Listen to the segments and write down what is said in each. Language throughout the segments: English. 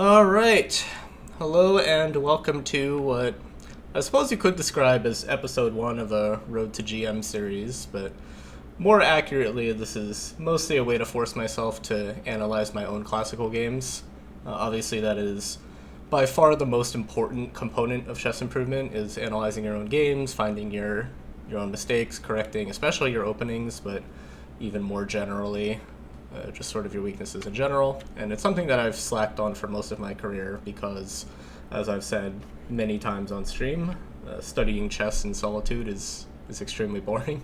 All right. Hello and welcome to what I suppose you could describe as episode 1 of a Road to GM series, but more accurately, this is mostly a way to force myself to analyze my own classical games. Obviously, that is by far the most important component of chess improvement is analyzing your own games, finding your own mistakes, correcting especially your openings, but even more generally, just sort of your weaknesses in general. And it's something that I've slacked on for most of my career because, as I've said many times on stream, studying chess in solitude is extremely boring.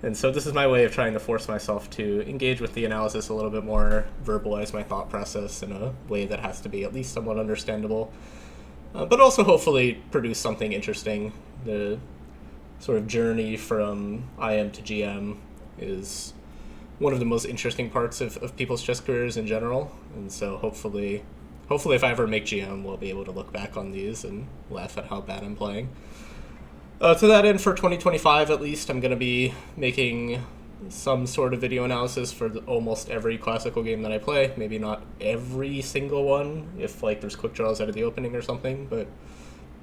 And so this is my way of trying to force myself to engage with the analysis a little bit more, verbalize my thought process in a way that has to be at least somewhat understandable, but also hopefully produce something interesting. The sort of journey from IM to GM is one of the most interesting parts of people's chess careers in general, and so hopefully if I ever make GM, we'll be able to look back on these and laugh at how bad I'm playing. To that end, for 2025 at least, I'm going to be making some sort of video analysis for almost every classical game that I play. Maybe not every single one, if like there's quick draws out of the opening or something, but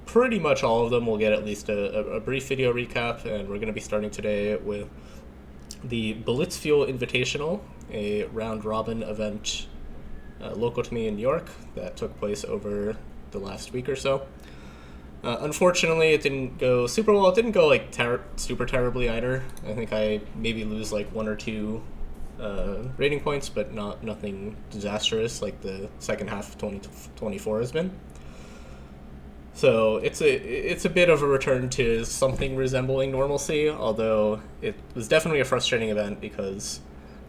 pretty much all of them will get at least a brief video recap, and we're going to be starting today with the BlitzFuel Invitational, a round-robin event local to me in New York that took place over the last week or so. Unfortunately, it didn't go super well. It didn't go like super terribly either. I think I maybe lose like 1 or 2 rating points, but nothing disastrous like the second half of 2024 has been. So it's a bit of a return to something resembling normalcy, although it was definitely a frustrating event because,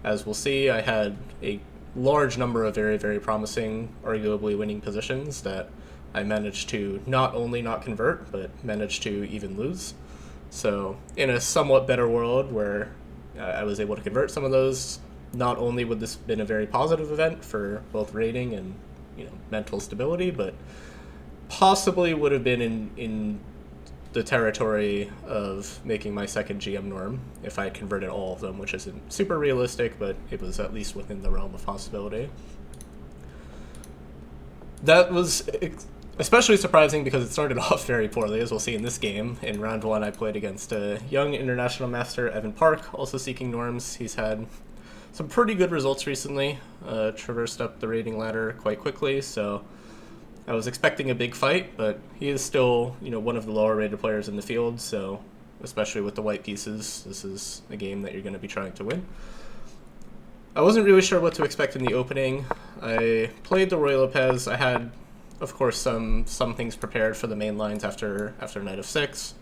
as we'll see, I had a large number of very, very promising, arguably winning positions that I managed to not only not convert, but managed to even lose. So in a somewhat better world where I was able to convert some of those, not only would this have been a very positive event for both rating and mental stability, but possibly would have been in the territory of making my second GM norm if I had converted all of them, which isn't super realistic, but it was at least within the realm of possibility. That was especially surprising because it started off very poorly, as we'll see in this game. In round 1, I played against a young international master, Evan Park, also seeking norms. He's had some pretty good results recently, traversed up the rating ladder quite quickly, so I was expecting a big fight, but he is still, one of the lower rated players in the field, so especially with the white pieces, this is a game that you're going to be trying to win. I wasn't really sure what to expect in the opening. I played the Roy Lopez. I had, of course, some things prepared for the main lines after Knight of 6.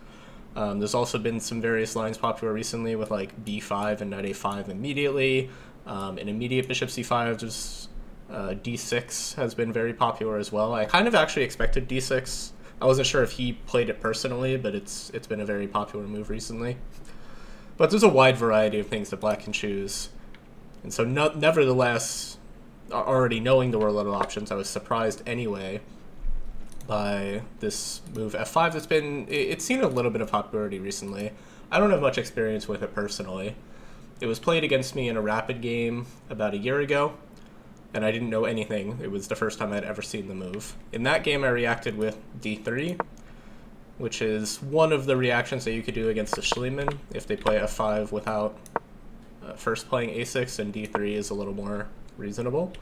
There's also been some various lines popular recently with like b5 and Knight a5 immediately. An immediate Bishop c5, there's d6 has been very popular as well. I kind of actually expected d6. I wasn't sure if he played it personally, but it's been a very popular move recently. But there's a wide variety of things that black can choose. And so nevertheless, already knowing the world of options, I was surprised anyway by this move f5 it's seen a little bit of popularity recently. I don't have much experience with it personally. It was played against me in a rapid game about a year ago, and I didn't know anything. It was the first time I'd ever seen the move. In that game, I reacted with d3, which is one of the reactions that you could do against a Schliemann if they play f5 without first playing a6, and d3 is a little more reasonable.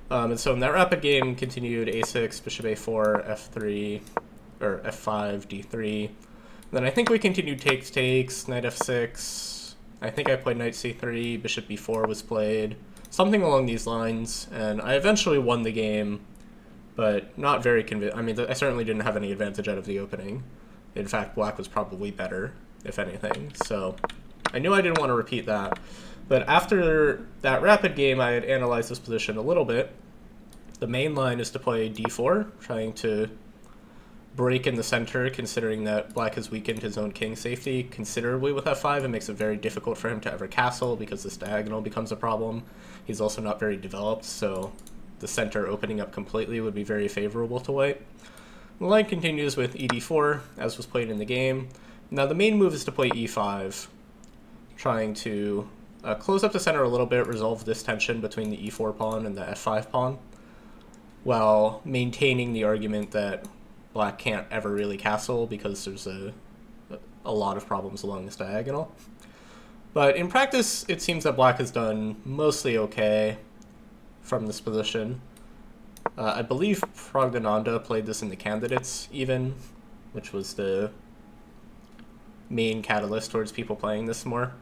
And so in that rapid game, continued a6, bishop a4, f3, or f5, d3. Then I think we continued takes, knight f6. I think I played knight c3, bishop b4 was played. Something along these lines, and I eventually won the game, but not very I mean, I certainly didn't have any advantage out of the opening. In fact, black was probably better, if anything, so I knew I didn't want to repeat that. But after that rapid game, I had analyzed this position a little bit. The main line is to play d4, trying to break in the center, considering that black has weakened his own king safety considerably with f5. It makes it very difficult for him to ever castle because this diagonal becomes a problem. He's also not very developed, so the center opening up completely would be very favorable to white. The line continues with ed4, as was played in the game. Now the main move is to play e5, trying to close up the center a little bit, resolve this tension between the e4 pawn and the f5 pawn. while maintaining the argument that black can't ever really castle because there's a lot of problems along this diagonal. But in practice, it seems that black has done mostly okay from this position. I believe Progdananda played this in the candidates even, which was the main catalyst towards people playing this more.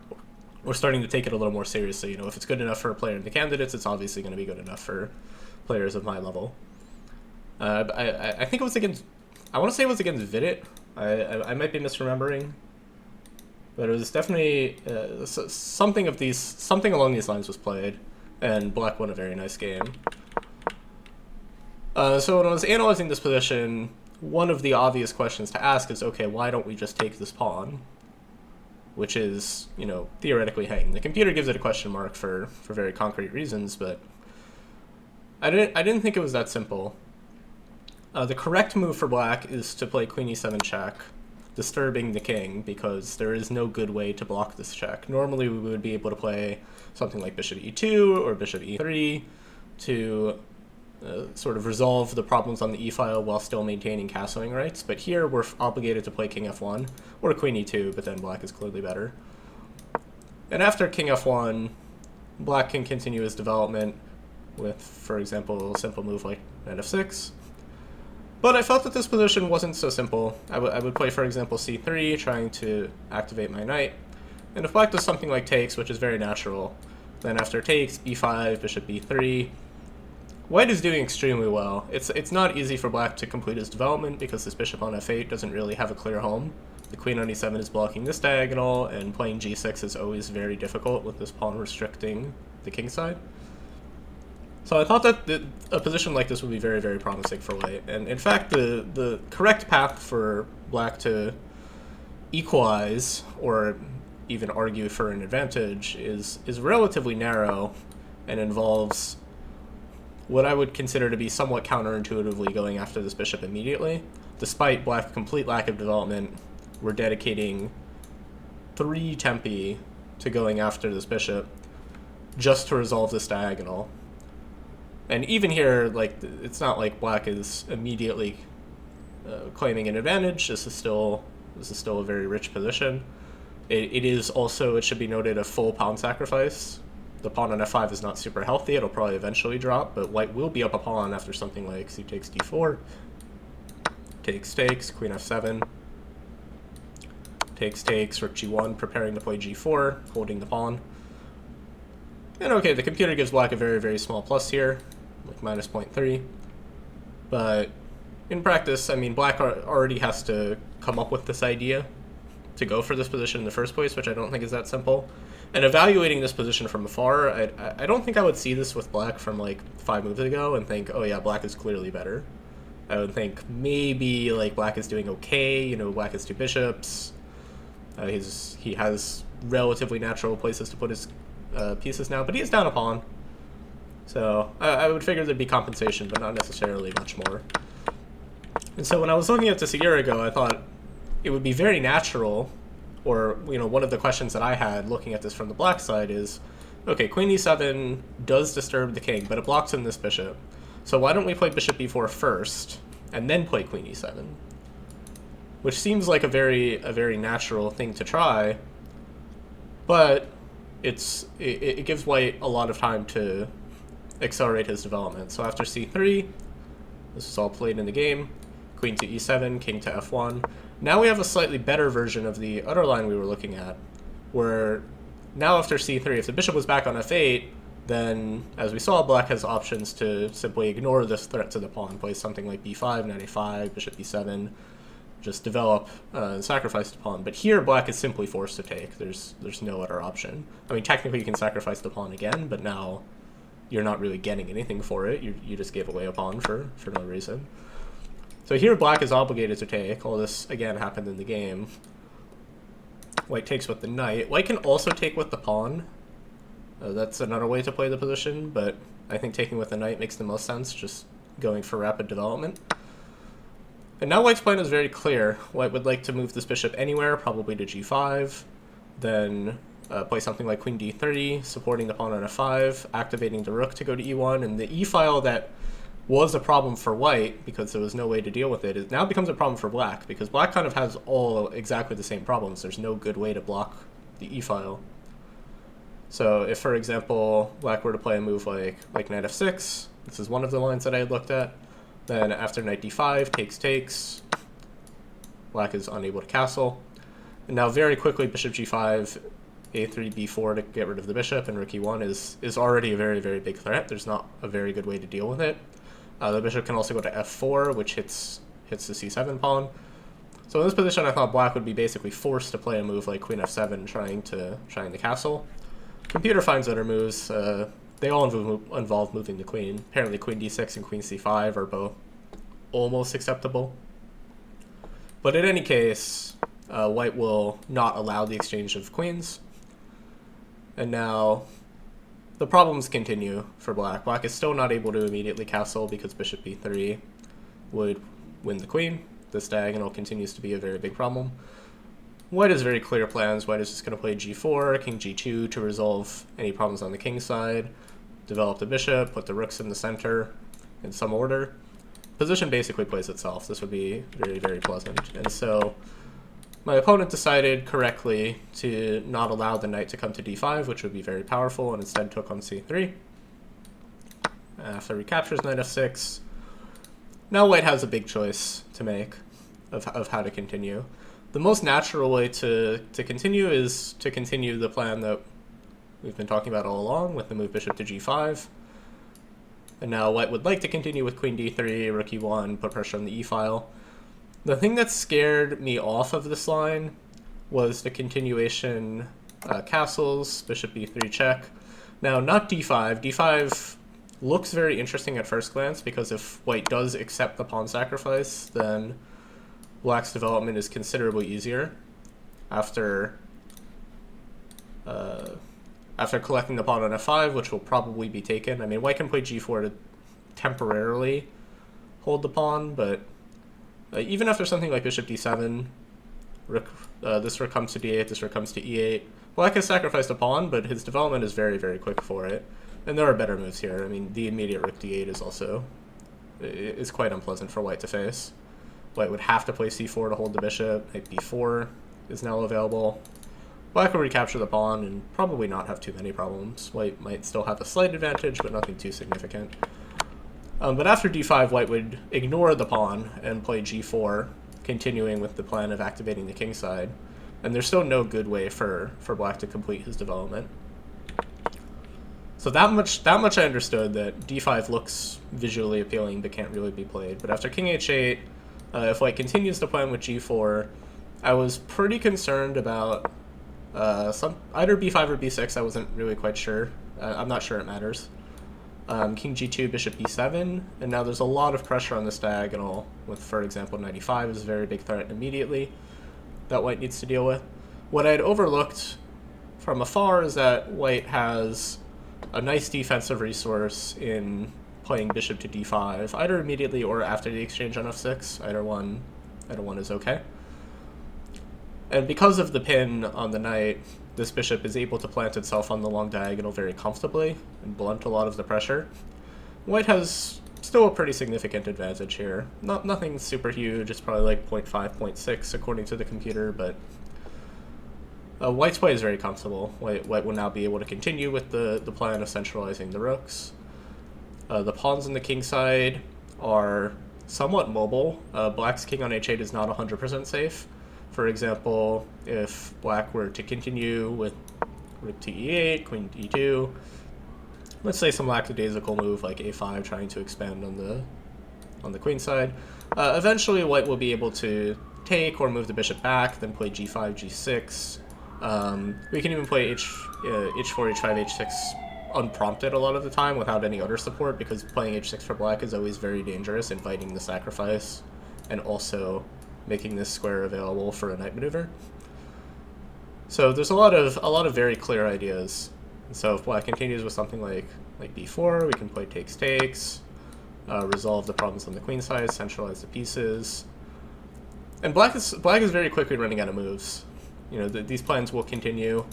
We're starting to take it a little more seriously. You know, if it's good enough for a player in the candidates, it's obviously going to be good enough for players of my level. I think it was against, I want to say it was against Vidit. I might be misremembering, but it was definitely something along these lines was played, and black won a very nice game. So when I was analyzing this position, one of the obvious questions to ask is, okay, why don't we just take this pawn? Which is, you know, theoretically hanging. The computer gives it a question mark for very concrete reasons, but I didn't think it was that simple. The correct move for black is to play queen e7 check, disturbing the king, because there is no good way to block this check. Normally we would be able to play something like bishop e2 or bishop e3 to sort of resolve the problems on the e-file while still maintaining castling rights, but here we're obligated to play king f1 or queen e2, but then black is clearly better. And after king f1, black can continue his development with, for example, a simple move like knight f6. But I felt that this position wasn't so simple. I would play, for example, c3, trying to activate my knight. And if black does something like takes, which is very natural, then after takes, e5, bishop b3, white is doing extremely well. It's not easy for black to complete his development because this bishop on f8 doesn't really have a clear home. The queen on e7 is blocking this diagonal, and playing g6 is always very difficult with this pawn restricting the king side. So I thought that a position like this would be very, very promising for white. And in fact, the correct path for black to equalize, or even argue for an advantage, is relatively narrow and involves what I would consider to be somewhat counterintuitively going after this bishop immediately. Despite black's complete lack of development, we're dedicating 3 tempi to going after this bishop just to resolve this diagonal. And even here, like, it's not like black is immediately claiming an advantage. This is still a very rich position. It is also, it should be noted, a full pawn sacrifice. The pawn on f5 is not super healthy. It'll probably eventually drop, but white will be up a pawn after something like c takes d4, takes, queen f7, takes, rook g1, preparing to play g4, holding the pawn. And okay, the computer gives black a very, very small plus here, like minus 0.3. But in practice, I mean, black already has to come up with this idea to go for this position in the first place, which I don't think is that simple. And evaluating this position from afar, I don't think I would see this with black from like 5 moves ago and think, oh yeah, black is clearly better. I would think maybe like black is doing okay, you know, black has 2 bishops. He has relatively natural places to put his pieces now, but he is down a pawn. So I would figure there'd be compensation, but not necessarily much more. And so when I was looking at this a year ago, I thought it would be very natural, or, you know, one of the questions that I had looking at this from the black side is, okay, queen e7 does disturb the king, but it blocks in this bishop. So why don't we play bishop b4 first, and then play queen e7? Which seems like a very natural thing to try, but it gives white a lot of time to accelerate his development. So after c3, this is all played in the game, queen to e7, king to f1. Now we have a slightly better version of the other line we were looking at, where now after c3, if the bishop was back on f8, then, as we saw, black has options to simply ignore this threat to the pawn, play something like b5, knight a5, bishop b7, just develop and sacrifice the pawn. But here, black is simply forced to take. There's no other option. I mean, technically you can sacrifice the pawn again, but now you're not really getting anything for it. You just gave away a pawn for no reason. So here, black is obligated to take. All this, again, happened in the game. White takes with the knight. White can also take with the pawn. That's another way to play the position, but I think taking with the knight makes the most sense, just going for rapid development. And now white's plan is very clear. White would like to move this bishop anywhere, probably to g5, then play something like queen d3, supporting the pawn on f5, activating the rook to go to e1, and the e-file that was a problem for white because there was no way to deal with it, it now becomes a problem for black because black kind of has all exactly the same problems. There's no good way to block the e-file. So if, for example, black were to play a move like knight f6, this is one of the lines that I had looked at, then after knight d5, takes, black is unable to castle. And now very quickly bishop g5, a3, b4 to get rid of the bishop, and rook e1 is already a very, very big threat. There's not a very good way to deal with it. The bishop can also go to f4, which hits the c7 pawn. So in this position, I thought black would be basically forced to play a move like queen f7, trying to castle. Computer finds better moves. They all involve moving the queen. Apparently queen d6 and queen c5 are both almost acceptable. But in any case, white will not allow the exchange of queens. And now the problems continue for black. Black is still not able to immediately castle because bishop b3 would win the queen. This diagonal continues to be a very big problem. White has very clear plans. White is just going to play g4, king g2 to resolve any problems on the king side, develop the bishop, put the rooks in the center in some order. Position basically plays itself. This would be very, very pleasant. And so my opponent decided correctly to not allow the knight to come to d5, which would be very powerful, and instead took on c3. After recaptures knight f6, now white has a big choice to make of how to continue. The most natural way to continue is to continue the plan that we've been talking about all along with the move bishop to g5. And now white would like to continue with queen d3, rook e1, put pressure on the e-file. The thing that scared me off of this line was the continuation castles, bishop b3 check. Now, not d5. d5 looks very interesting at first glance because if white does accept the pawn sacrifice, then black's development is considerably easier after collecting the pawn on f5, which will probably be taken. I mean, white can play g4 to temporarily hold the pawn, but even after something like bishop d7, this rook comes to d8, this rook comes to e8. Black has sacrificed a pawn, but his development is very, very quick for it. And there are better moves here. I mean, the immediate rook d8 is also quite unpleasant for white to face. White would have to play c4 to hold the bishop. Knight b4 is now available. Black will recapture the pawn and probably not have too many problems. White might still have a slight advantage, but nothing too significant. But after d5, white would ignore the pawn and play g4, continuing with the plan of activating the king side. And there's still no good way for black to complete his development. So that much I understood, that d5 looks visually appealing but can't really be played. But after king h8, if white continues to plan with g4, I was pretty concerned about either b5 or b6. I wasn't really quite sure. I'm not sure it matters. King g2, bishop b7, and now there's a lot of pressure on this diagonal with, for example, knight e5 is a very big threat immediately that white needs to deal with. What I'd overlooked from afar is that white has a nice defensive resource in playing bishop to d5, either immediately or after the exchange on f6. Either one is okay. And because of the pin on the knight, this bishop is able to plant itself on the long diagonal very comfortably and blunt a lot of the pressure. White has still a pretty significant advantage here. Nothing super huge, it's probably like 0.5, 0.6 according to the computer, but white's play is very comfortable. White will now be able to continue with the plan of centralizing the rooks. The pawns on the king side are somewhat mobile. Black's king on h8 is not 100% safe. For example, if black were to continue with rook to e8, queen to e2, let's say some lackadaisical move like a5 trying to expand on the queen side, eventually white will be able to take or move the bishop back, then play g5, g6. We can even play h4, h5, h6 unprompted a lot of the time without any other support, because playing h6 for black is always very dangerous, inviting the sacrifice and also making this square available for a knight maneuver. So there's a lot of very clear ideas. So if black continues with something like b4, we can play takes, resolve the problems on the queen side, centralize the pieces. And black is very quickly running out of moves. You know, these plans will continue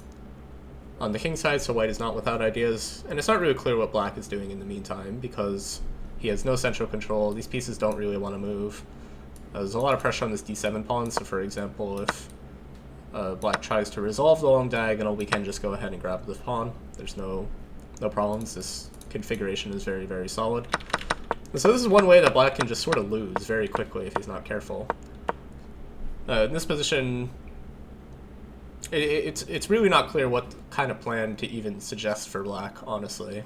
on the king side, so white is not without ideas. And it's not really clear what black is doing in the meantime, because He has no central control. These pieces don't really want to move. There's a lot of pressure on this d7 pawn, so for example, if black tries to resolve the long diagonal, we can just go ahead and grab the pawn. There's no problems. This configuration is very, very solid. And so this is one way that black can just sort of lose very quickly if he's not careful. In this position, it's really not clear what kind of plan to even suggest for black, honestly.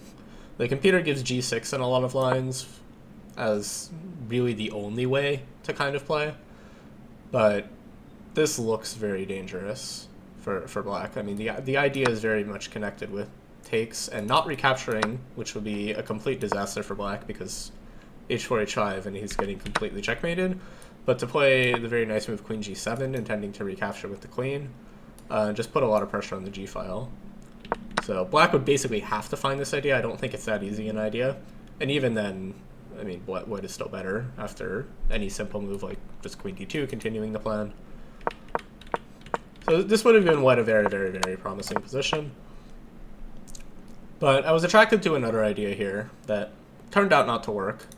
The computer gives g6 in a lot of lines as really the only way to kind of play, but this looks very dangerous for black. I mean, the idea is very much connected with takes and not recapturing, which would be a complete disaster for black because h4, h5, and he's getting completely checkmated. But to play the very nice move queen g7, intending to recapture with the queen, just put a lot of pressure on the g file. So black would basically have to find this idea. I don't think it's that easy an idea. And even then, I mean, white is still better after any simple move like just queen d2, continuing the plan. So this would have been white a very, very, very promising position. But I was attracted to another idea here that turned out not to work,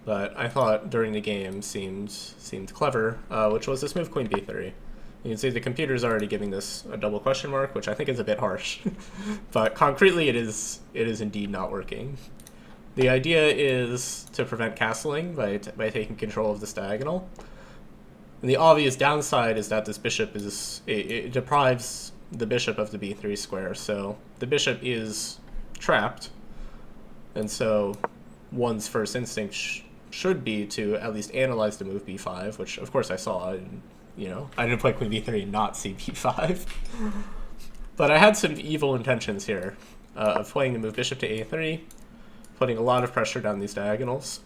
but I thought during the game seemed clever, which was this move queen b3. You can see the computer's already giving this a double question mark, which I think is a bit harsh, but concretely it is indeed not working. The idea is to prevent castling by taking control of this diagonal. And the obvious downside is that this bishop it deprives the bishop of the b3 square, so the bishop is trapped, and so one's first instinct should be to at least analyze the move b5, which of course I saw, and I didn't play queen b3 and not see b5. But I had some evil intentions here of playing the move bishop to a3, putting a lot of pressure down these diagonals,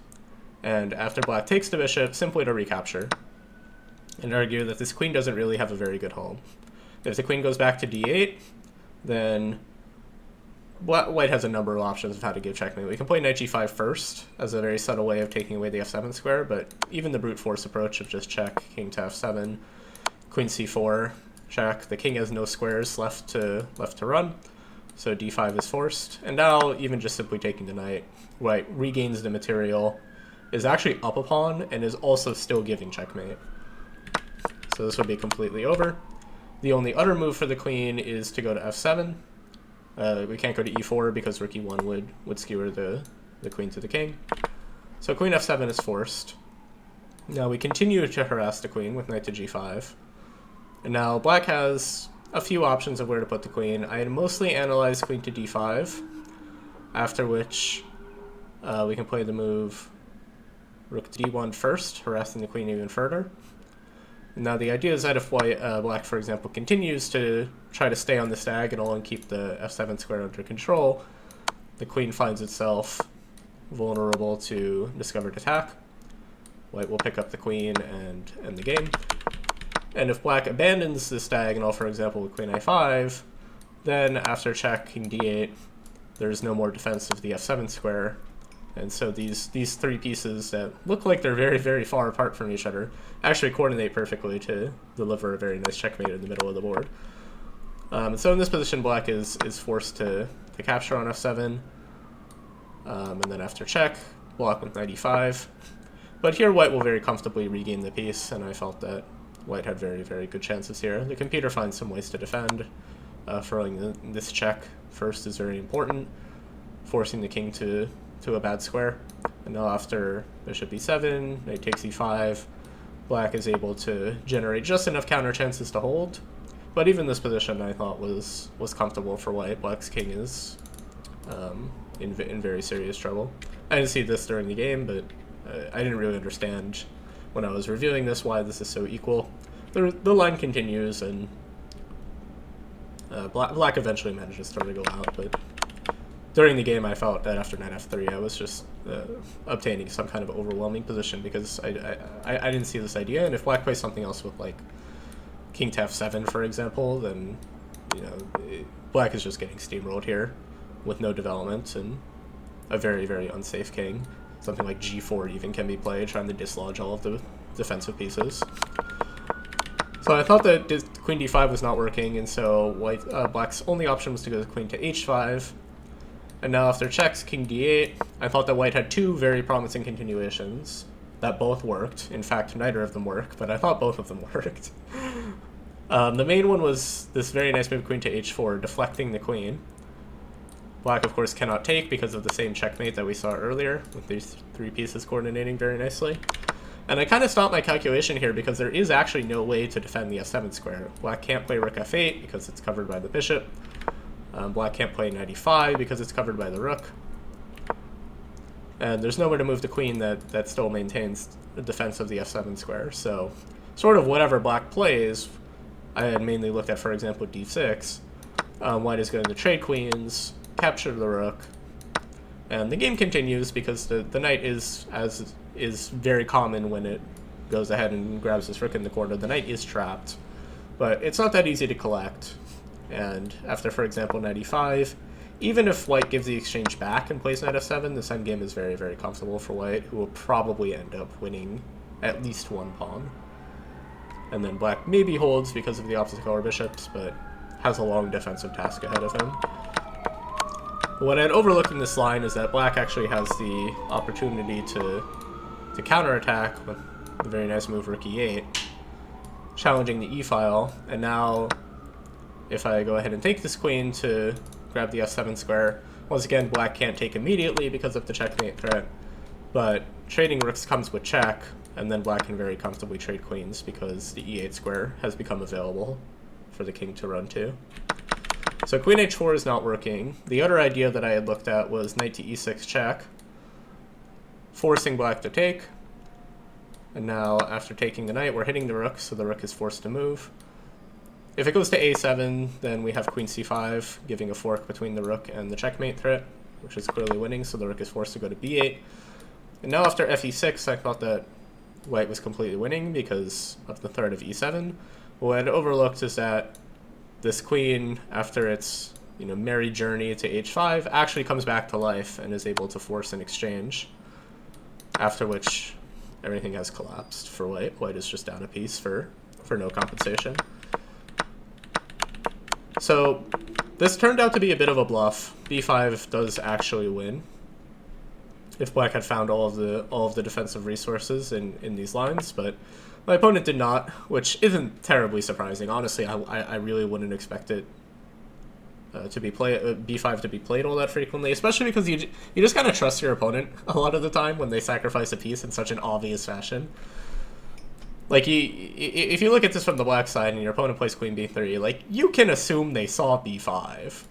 and after black takes the bishop, simply to recapture, and argue that this queen doesn't really have a very good home. If the queen goes back to d8, then white has a number of options of how to give checkmate. We can play knight g5 first as a very subtle way of taking away the f7 square, but even the brute force approach of just check, king to f7, queen c4, check. The king has no squares left to run, so d5 is forced. And now even just simply taking the knight, white regains the material, is actually up a pawn, and is also still giving checkmate. So this would be completely over. The only other move for the queen is to go to f7. We can't go to e4 because rook e1 would skewer the queen to the king. So queen f7 is forced. Now we continue to harass the queen with knight to g5. And now black has a few options of where to put the queen. I had mostly analyzed queen to d5, after which we can play the move rook to d1 first, harassing the queen even further. Now the idea is that if black, for example, continues to try to stay on this diagonal and keep the f7 square under control, the queen finds itself vulnerable to discovered attack. White will pick up the queen and end the game. And if black abandons this diagonal, for example, with queen a5, then after check, king d8, there's no more defense of the f7 square. And so these three pieces that look like they're very, very far apart from each other actually coordinate perfectly to deliver a very nice checkmate in the middle of the board. So in this position, black is forced to capture on f7, and then after check, block with knight e5. But here white will very comfortably regain the piece, and I felt that white had very, very good chances here. The computer finds some ways to defend. Throwing this check first is very important, forcing the king to a bad square. And now after bishop e7, knight takes e5, black is able to generate just enough counter chances to hold. But even this position I thought was comfortable for white. Black's king is in very serious trouble. I didn't see this during the game, but I didn't really understand when I was reviewing this why this is so equal. The line continues, and black eventually manages to wriggle out, but during the game I felt that after knight f3 I was just obtaining some kind of overwhelming position because I didn't see this idea, and if black plays something else with like king to f7, for example, then black is just getting steamrolled here with no development and a very, very unsafe king. Something like g4 even can be played, trying to dislodge all of the defensive pieces. So I thought that queen d5 was not working, and so black's only option was to go to queen to h5. And now after checks, king d8, I thought that white had two very promising continuations that both worked. In fact, neither of them work, but I thought both of them worked. The main one was this very nice move, queen to h4, deflecting the queen. Black, of course, cannot take because of the same checkmate that we saw earlier, with these three pieces coordinating very nicely. And I kind of stopped my calculation here because there is actually no way to defend the f7 square. Black can't play rook f8 because it's covered by the bishop. Black can't play knight e5 because it's covered by the rook. And there's nowhere to move the queen that still maintains the defense of the f7 square. So sort of whatever black plays, I had mainly looked at, for example, d6. White is going to trade queens, capture the rook, and the game continues because the knight is very common when it goes ahead and grabs this rook in the corner. The knight is trapped, but it's not that easy to collect. And after, for example, knight e5, even if white gives the exchange back and plays knight f7, this endgame is very, very comfortable for white, who will probably end up winning at least one pawn. And then black maybe holds because of the opposite color bishops, but has a long defensive task ahead of him. What I'd overlooked in this line is that black actually has the opportunity to counterattack with the very nice move rook e8, challenging the e-file, and now if I go ahead and take this queen to grab the f7 square, once again black can't take immediately because of the checkmate threat, but trading rooks comes with check, and then black can very comfortably trade queens because the e8 square has become available for the king to run to. So queen h4 is not working. The other idea that I had looked at was knight to e6 check, forcing black to take. And now after taking the knight, we're hitting the rook, so the rook is forced to move. If it goes to a7, then we have queen c5, giving a fork between the rook and the checkmate threat, which is clearly winning, so the rook is forced to go to b8. And now after fe6, I thought that white was completely winning because of the threat of e7. What I'd overlooked is that this queen, after its merry journey to h5, actually comes back to life and is able to force an exchange, after which everything has collapsed for white. White is just down a piece for no compensation. So this turned out to be a bit of a bluff. b5 does actually win, if black had found all of the defensive resources in these lines, but my opponent did not, which isn't terribly surprising. Honestly, I really wouldn't expect it to be b5 to be played all that frequently, especially because you just kind of trust your opponent a lot of the time when they sacrifice a piece in such an obvious fashion. Like, if you look at this from the black side and your opponent plays queen b3, like, you can assume they saw b5.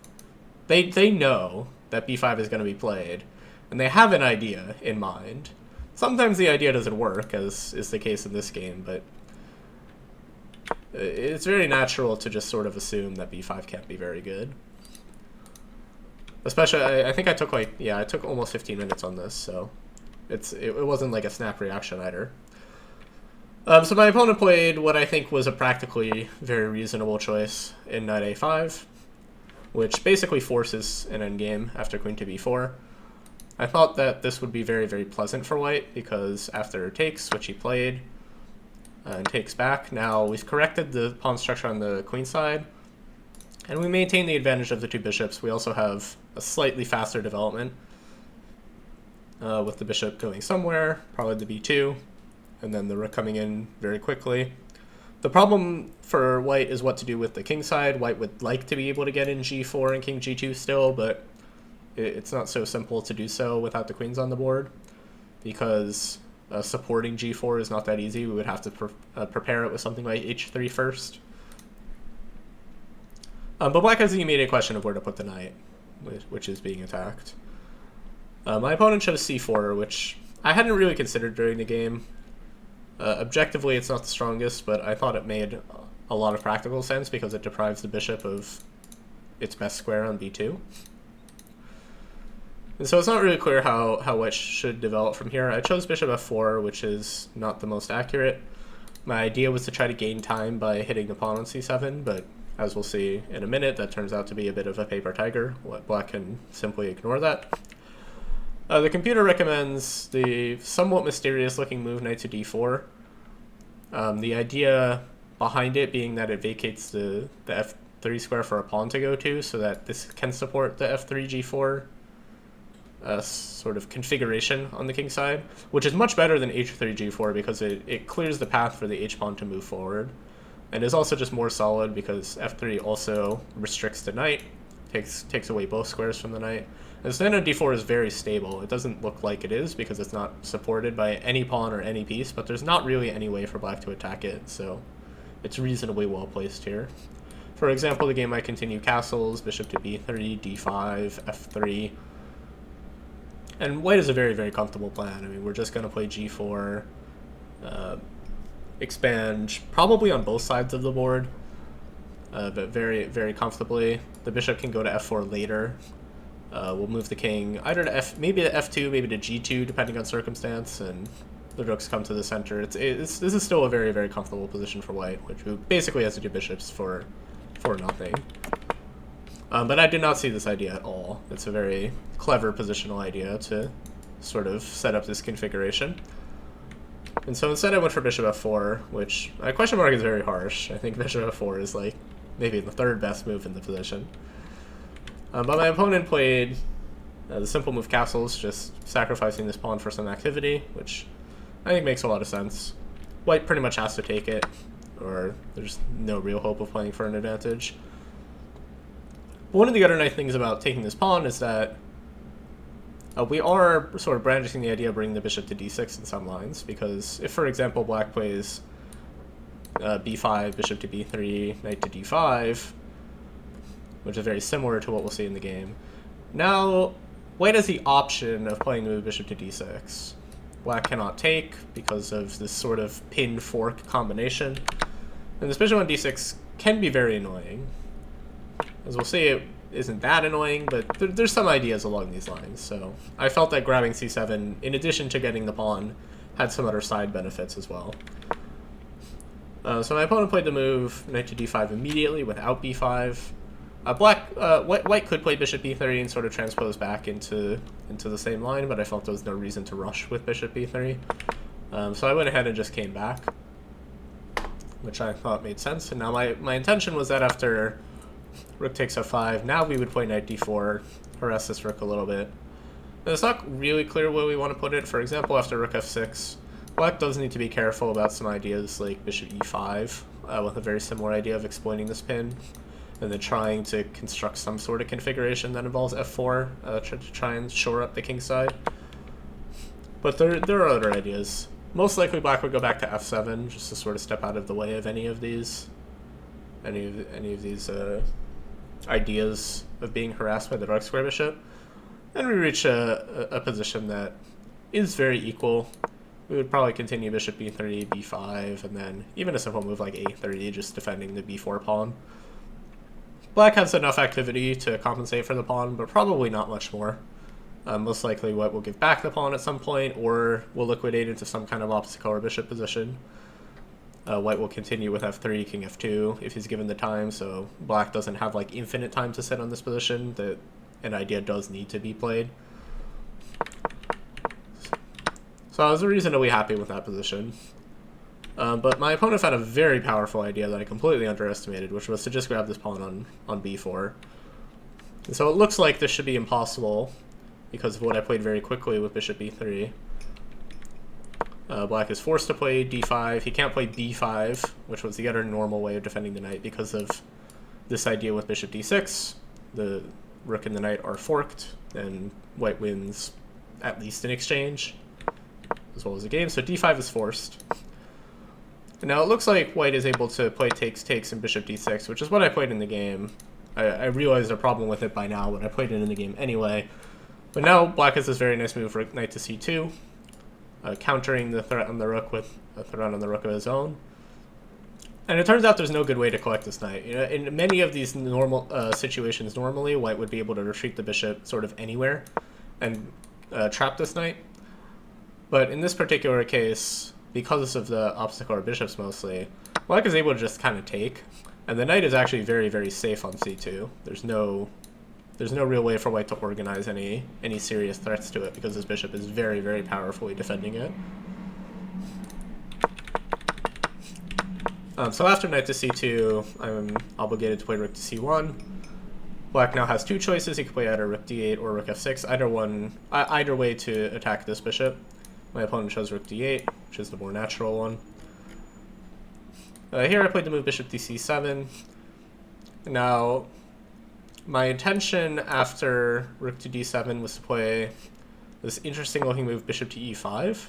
They know that b5 is going to be played, and they have an idea in mind. Sometimes the idea doesn't work, as is the case in this game, but it's very natural to just sort of assume that b5 can't be very good. Especially, I think I took I took almost 15 minutes on this, so it wasn't like a snap reaction either. So my opponent played what I think was a practically very reasonable choice in knight a5, which basically forces an endgame after queen to b4. I thought that this would be very, very pleasant for white because after takes, which he played, and takes back, now we've corrected the pawn structure on the queen side, and we maintain the advantage of the two bishops. We also have a slightly faster development with the bishop going somewhere, probably the b2, and then the rook coming in very quickly. The problem for white is what to do with the king side. White would like to be able to get in g4 and king g2 still, but it's not so simple to do so without the queens on the board, because supporting g4 is not that easy. We would have to prepare it with something like h3 first. But black has the immediate question of where to put the knight, which is being attacked. My opponent chose c4, which I hadn't really considered during the game. Objectively, it's not the strongest, but I thought it made a lot of practical sense because it deprives the bishop of its best square on b2. And so it's not really clear how white should develop from here. I chose bishop f4, which is not the most accurate. My idea was to try to gain time by hitting the pawn on c7, but as we'll see in a minute, that turns out to be a bit of a paper tiger. Black can simply ignore that. The computer recommends the somewhat mysterious-looking move knight to d4. The idea behind it being that it vacates the f3 square for a pawn to go to, so that this can support the f3 g4 sort of configuration on the king side, which is much better than h3 g4 because it clears the path for the h-pawn to move forward, and is also just more solid because f3 also restricts the knight, takes away both squares from the knight. And so then d4 is very stable. It doesn't look like it is because it's not supported by any pawn or any piece, but there's not really any way for black to attack it, so it's reasonably well placed here. For example, the game might continue castles, bishop to b3, d5, f3. And white is a very, very comfortable plan. I mean, we're just going to play g4, expand probably on both sides of the board, but very, very comfortably. The bishop can go to f4 later. We'll move the king either to maybe to f2, maybe to g2, depending on circumstance, and the rooks come to the center. This is still a very, very comfortable position for white, which basically has to do bishops for nothing. But I did not see this idea at all. It's a very clever positional idea to sort of set up this configuration. And so instead I went for bishop f4, which my question mark is very harsh. I think bishop f4 is like maybe the third best move in the position. But my opponent played the simple move castles, just sacrificing this pawn for some activity, which I think makes a lot of sense. White pretty much has to take it, or there's no real hope of playing for an advantage. One of the other nice things about taking this pawn is that we are sort of brandishing the idea of bringing the bishop to d6 in some lines, because if, for example, black plays b5, bishop to b3, knight to d5, which is very similar to what we'll see in the game, now white has the option of playing the move bishop to d6. Black cannot take because of this sort of pin-fork combination, and this bishop on d6 can be very annoying. As we'll see, it isn't that annoying, but there's some ideas along these lines. So I felt that grabbing c7, in addition to getting the pawn, had some other side benefits as well. So my opponent played the move knight to d5 immediately without b5. White could play bishop b3 and sort of transpose back into the same line, but I felt there was no reason to rush with bishop b3. So I went ahead and just came back, which I thought made sense. And now my intention was that after rook takes f5, now we would play knight d4, harass this rook a little bit. And it's not really clear where we want to put it. For example, after rook f6, black does need to be careful about some ideas like bishop e5, with a very similar idea of exploiting this pin, and then trying to construct some sort of configuration that involves f4 to try and shore up the king side. But there are other ideas. Most likely black would go back to f7, just to sort of step out of the way of any of these ideas of being harassed by the dark square bishop. And we reach a position that is very equal. We would probably continue bishop b3, b5, and then even a simple move like a3, just defending the b4 pawn. Black has enough activity to compensate for the pawn, but probably not much more. Most likely white will give back the pawn at some point, or will liquidate into some kind of opposite color bishop position. White will continue with f3, king f2 if he's given the time, so black doesn't have like infinite time to sit on this position. That an idea does need to be played. So I was reasonably happy with that position. But my opponent found a very powerful idea that I completely underestimated, which was to just grab this pawn on b4. And so it looks like this should be impossible because of what I played very quickly with bishop b3. Black is forced to play d5. He can't play b5, which was the other normal way of defending the knight because of this idea with bishop d6. The rook and the knight are forked, and white wins at least in exchange, as well as the game. So d5 is forced. And now it looks like white is able to play takes and bishop d6, which is what I played in the game. I realized a problem with it by now, but I played it in the game anyway. But now black has this very nice move for knight to c2. Countering the threat on the rook with a threat on the rook of his own. And it turns out there's no good way to collect this knight. You know, in many of these normal situations, normally white would be able to retreat the bishop sort of anywhere and trap this knight. But in this particular case, because of the opposite color bishops mostly, black is able to just kind of take, and the knight is actually very, very safe on c2. There's no real way for white to organize any serious threats to it because his bishop is very, very powerfully defending it. So after knight to c2, I'm obligated to play rook to c1. Black now has two choices. He could play either rook d8 or rook f6, either way to attack this bishop. My opponent chose rook d8, which is the more natural one. Here I played the move bishop to c7. Now, my intention after rook to d7 was to play this interesting looking move bishop to e5.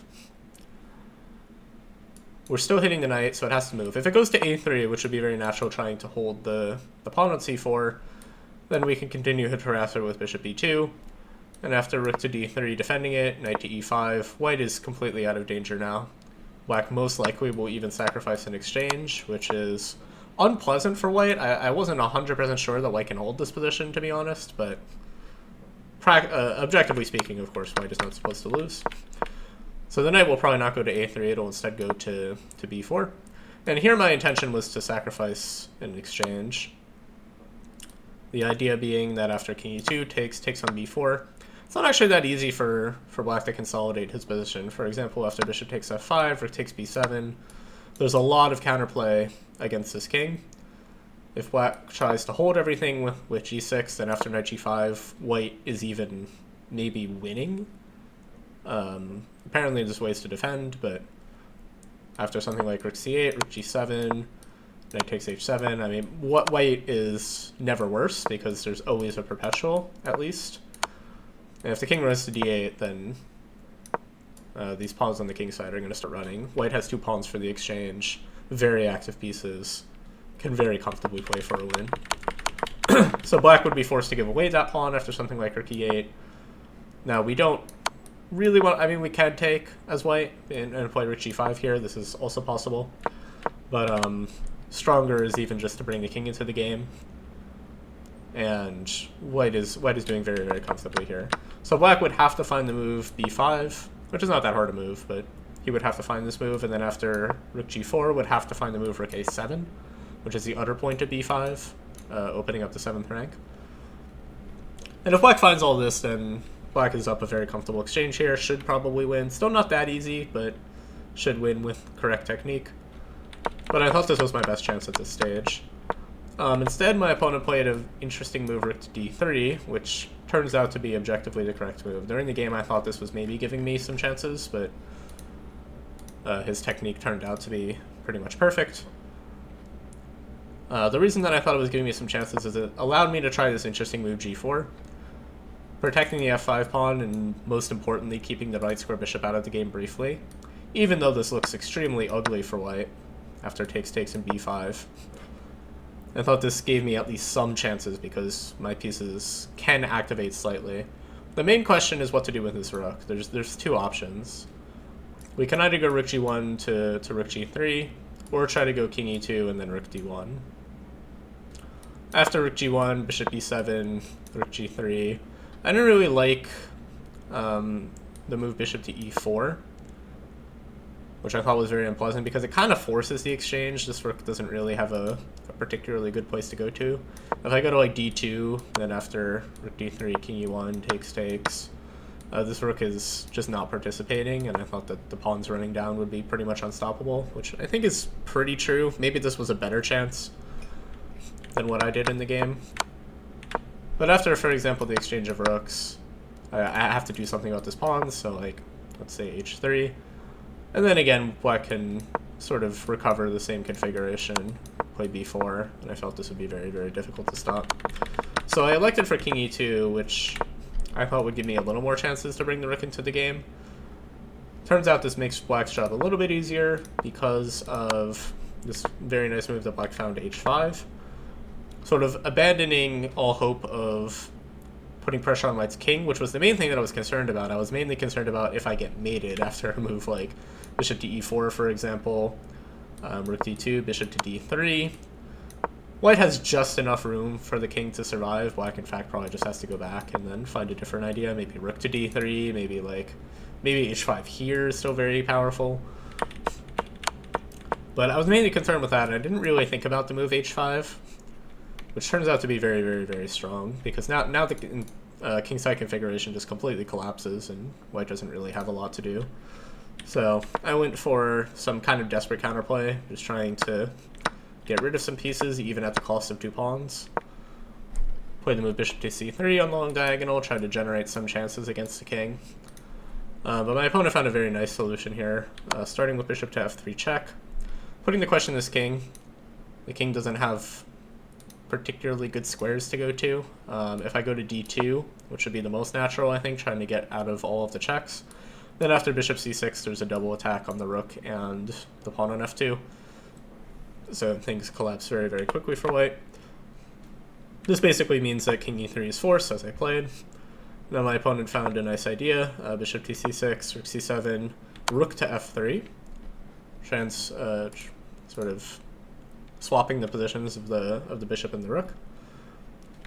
We're still hitting the knight, so it has to move. If it goes to a3, which would be very natural trying to hold the pawn on c4, then we can continue to harass her with bishop e2. And after rook to d3 defending it, knight to e5, white is completely out of danger now. Black most likely will even sacrifice an exchange, which is unpleasant for white. I wasn't 100% sure that white can hold this position, to be honest, but objectively speaking, of course, white is not supposed to lose. So the knight will probably not go to a3, it'll instead go to b4. And here my intention was to sacrifice an exchange. The idea being that after king e2 takes on b4, it's not actually that easy for black to consolidate his position. For example, after bishop takes f5, rook takes b7, there's a lot of counterplay against this king. If black tries to hold everything with g6, then after knight g5, white is even maybe winning. Apparently there's ways to defend, but after something like rook c8, rook g7, knight takes h7, I mean, white is never worse because there's always a perpetual, at least. And if the king runs to d8, then these pawns on the king's side are going to start running. White has two pawns for the exchange, very active pieces, can very comfortably play for a win. So black would be forced to give away that pawn after something like rook e8. Now we don't really want, I mean we can take as white and play rook g5 here, this is also possible. But stronger is even just to bring the king into the game. And white is doing very, very comfortably here. So black would have to find the move b5, which is not that hard a move, but he would have to find this move, and then after rook g4 would have to find the move rook a7, which is the other point of b5, opening up the 7th rank. And if black finds all this, then black is up a very comfortable exchange here, should probably win. Still not that easy, but should win with correct technique. But I thought this was my best chance at this stage. Instead, my opponent played an interesting move rook to d3, which turns out to be objectively the correct move. During the game, I thought this was maybe giving me some chances, but his technique turned out to be pretty much perfect. The reason that I thought it was giving me some chances is it allowed me to try this interesting move g4, protecting the f5 pawn and, most importantly, keeping the right square bishop out of the game briefly, even though this looks extremely ugly for white after takes and b5. I thought this gave me at least some chances because my pieces can activate slightly. The main question is what to do with this rook. There's two options. We can either go rook g1 to rook g3, or try to go king e2 and then rook d1. After rook g1, bishop e7, rook g3. I didn't really like the move bishop to e4, which I thought was very unpleasant because it kind of forces the exchange. This rook doesn't really have a particularly good place to go to. If I go to like d2, then after rook d3, king e1, takes, this rook is just not participating, and I thought that the pawns running down would be pretty much unstoppable, which I think is pretty true. Maybe this was a better chance than what I did in the game. But after, for example, the exchange of rooks, I have to do something about this pawn, so like, let's say h3. And then again, black can sort of recover the same configuration, play b4, and I felt this would be very, very difficult to stop. So I elected for king e2, which I thought would give me a little more chances to bring the rook into the game. Turns out this makes black's job a little bit easier because of this very nice move that black found, h5. Sort of abandoning all hope of putting pressure on white's king, which was the main thing that I was concerned about. I was mainly concerned about if I get mated after a move like bishop to e4, for example, rook d2, bishop to d3. White has just enough room for the king to survive. Black, in fact, probably just has to go back and then find a different idea. Maybe rook to d3, maybe h5 here is still very powerful. But I was mainly concerned with that, and I didn't really think about the move h5, which turns out to be very, very, very strong, because now the kingside configuration just completely collapses, and white doesn't really have a lot to do. So I went for some kind of desperate counterplay, just trying to get rid of some pieces, even at the cost of two pawns. play the move bishop to c3 on the long diagonal, try to generate some chances against the king. But my opponent found a very nice solution here, starting with bishop to f3 check, putting the question this king. The king doesn't have particularly good squares to go to. If I go to d2, which would be the most natural, I think, trying to get out of all of the checks. Then after bishop c6, there's a double attack on the rook and the pawn on f2. So things collapse very, very quickly for white. This basically means that king e3 is forced, as I played. Then my opponent found a nice idea, bishop to c6, rook c7, rook to f3. Sort of swapping the positions of the bishop and the rook.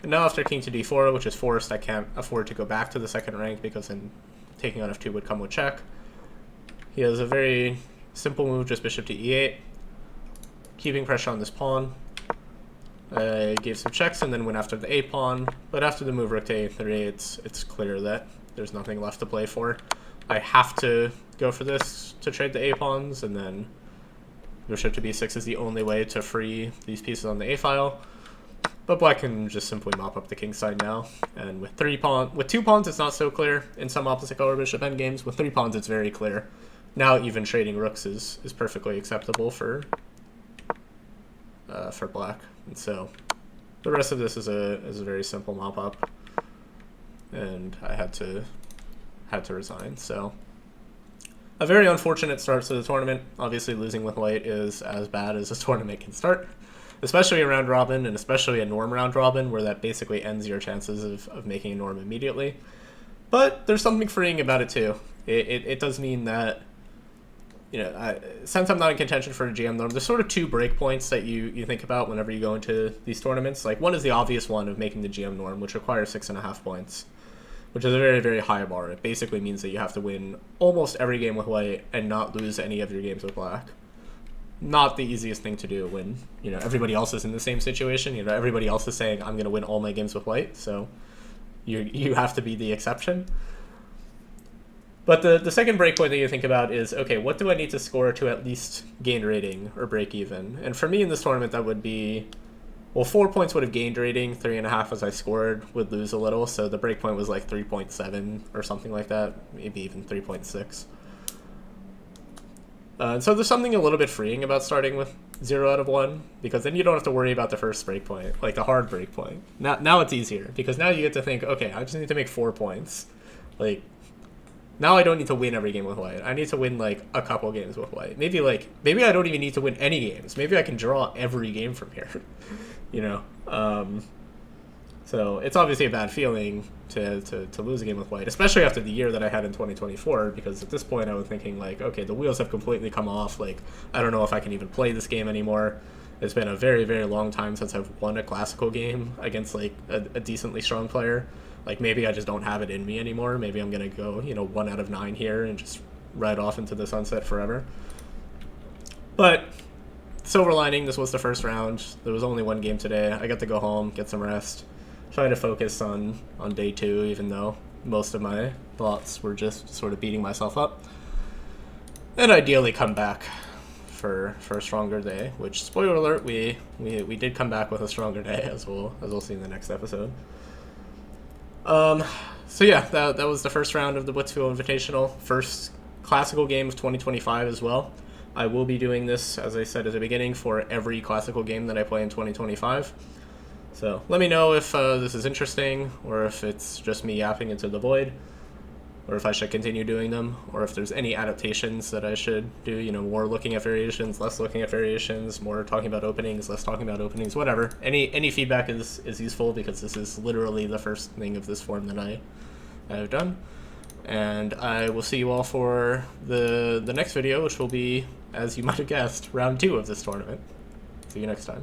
And now after king to d4, which is forced, I can't afford to go back to the second rank because then taking on f2 would come with check. He has a very simple move, just bishop to e8, keeping pressure on this pawn. I gave some checks and then went after the a pawn, but after the move rook to a3, it's clear that there's nothing left to play for. I have to go for this to trade the a pawns, and then bishop to b6 is the only way to free these pieces on the a file. But black can just simply mop up the king side now, and with two pawns it's not so clear in some opposite color bishop endgames. With 3 pawns it's very clear. Now even trading rooks is perfectly acceptable for black, and so the rest of this is a very simple mop up, and I had to resign. So a very unfortunate start to the tournament. Obviously losing with white is as bad as a tournament can start, especially a round robin, and especially a norm round robin, where that basically ends your chances of making a norm immediately. But there's something freeing about it too. It does mean that, you know, since I'm not in contention for a GM norm, there's sort of 2 breakpoints that you think about whenever you go into these tournaments. Like, one is the obvious one of making the GM norm, which requires 6.5 points, which is a very, very high bar. It basically means that you have to win almost every game with white and not lose any of your games with black. Not the easiest thing to do when, you know, everybody else is in the same situation. You know, everybody else is saying, I'm going to win all my games with white, so you have to be the exception. But the second breakpoint that you think about is, okay, what do I need to score to at least gain rating or break even? And for me in this tournament, that would be, well, 4 points would have gained rating, 3.5 as I scored would lose a little, so the breakpoint was like 3.7 or something like that, maybe even 3.6. So there's something a little bit freeing about starting with 0 out of 1, because then you don't have to worry about the first breakpoint, like the hard breakpoint. Now it's easier, because now you get to think, okay, I just need to make 4 points. Like, now I don't need to win every game with white. I need to win like a couple games with white. Maybe I don't even need to win any games. Maybe I can draw every game from here. You know? So it's obviously a bad feeling to lose a game with white, especially after the year that I had in 2024, because at this point I was thinking like, okay, the wheels have completely come off. Like, I don't know if I can even play this game anymore. It's been a very, very long time since I've won a classical game against like a decently strong player. Like, maybe I just don't have it in me anymore. Maybe I'm going to go, you know, 1 out of 9 here and just ride off into the sunset forever. But silver lining, this was the first round. There was only 1 game today. I got to go home, get some rest, try to focus on day 2, even though most of my thoughts were just sort of beating myself up. And ideally come back for a stronger day, which, spoiler alert, we did come back with a stronger day, as we'll see in the next episode. So yeah, that was the first round of the BlitzFuel Invitational, first classical game of 2025 as well. I will be doing this, as I said at the beginning, for every classical game that I play in 2025. So let me know if this is interesting, or if it's just me yapping into the void, or if I should continue doing them, or if there's any adaptations that I should do, you know, more looking at variations, less looking at variations, more talking about openings, less talking about openings, whatever. Any feedback is useful, because this is literally the first thing of this form that I have done. And I will see you all for the next video, which will be, as you might have guessed, round 2 of this tournament. See you next time.